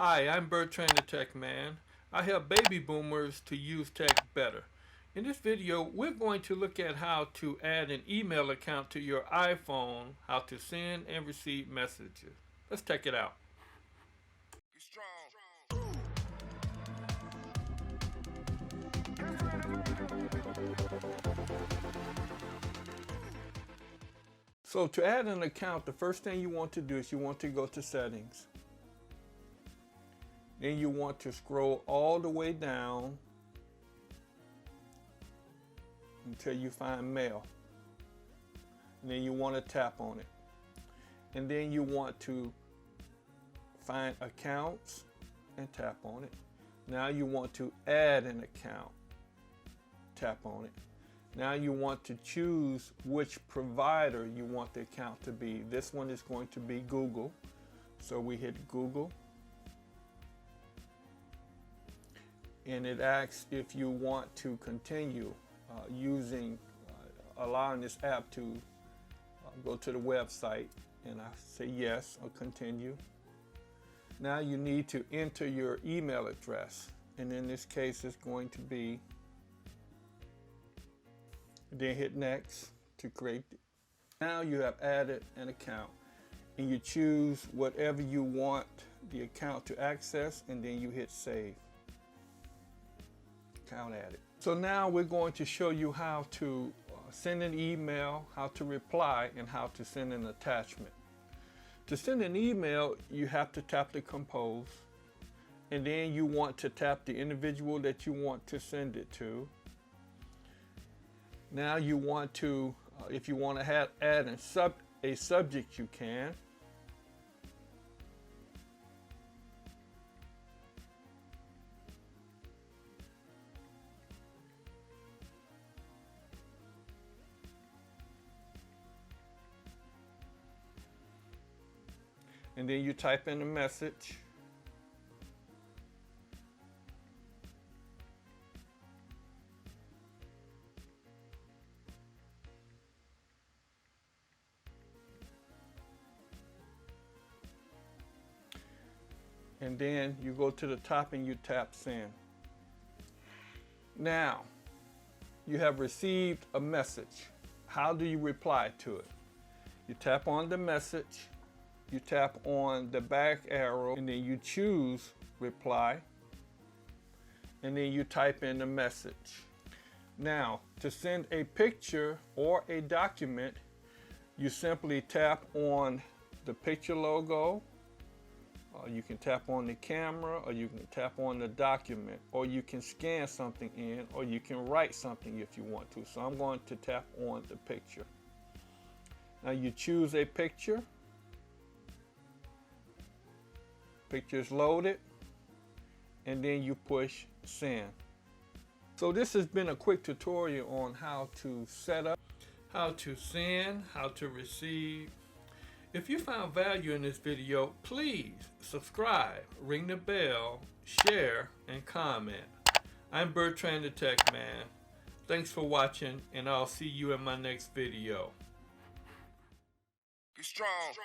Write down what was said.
Hi, I'm Bertrand the Tech Man. I help baby boomers to use tech better. In this video, we're going to look at how to add an email account to your iPhone, how to send and receive messages. Let's check it out. So to add an account, the first thing you want to do is you want to go to Settings. Then you want to scroll all the way down until you find Mail. And then you want to tap on it. And then you want to find Accounts and tap on it. Now you want to add an account. Tap on it. Now you want to choose which provider you want the account to be. This one is going to be Google. So we hit Google. And it asks if you want to continue allowing this app to go to the website. And I say yes or continue. Now you need to enter your email address. And in this case, it's going to be, then hit next to create it. Now you have added an account and you choose whatever you want the account to access, and then you hit save. Account added. So now we're going to show you how to send an email, how to reply, and how to send an attachment. To send an email, you have to tap the compose, and then you want to tap the individual that you want to send it to. Now you want to, if you want to add a subject, you can. And then you type in the message. And then you go to the top and you tap send. Now, you have received a message. How do you reply to it? You tap on the message, you tap on the back arrow, and then you choose reply, and then you type in the message. Now, to send a picture or a document, you simply tap on the picture logo, you can tap on the camera, or you can tap on the document, or you can scan something in, or you can write something if you want to. So I'm going to tap on the picture. Now you choose a picture. Picture is loaded, and then you push send. So this has been a quick tutorial on how to set up, how to send, how to receive. If you found value in this video, please subscribe, ring the bell, share, and comment. I'm Bertrand the Tech Man. Thanks for watching, and I'll see you in my next video. Be strong.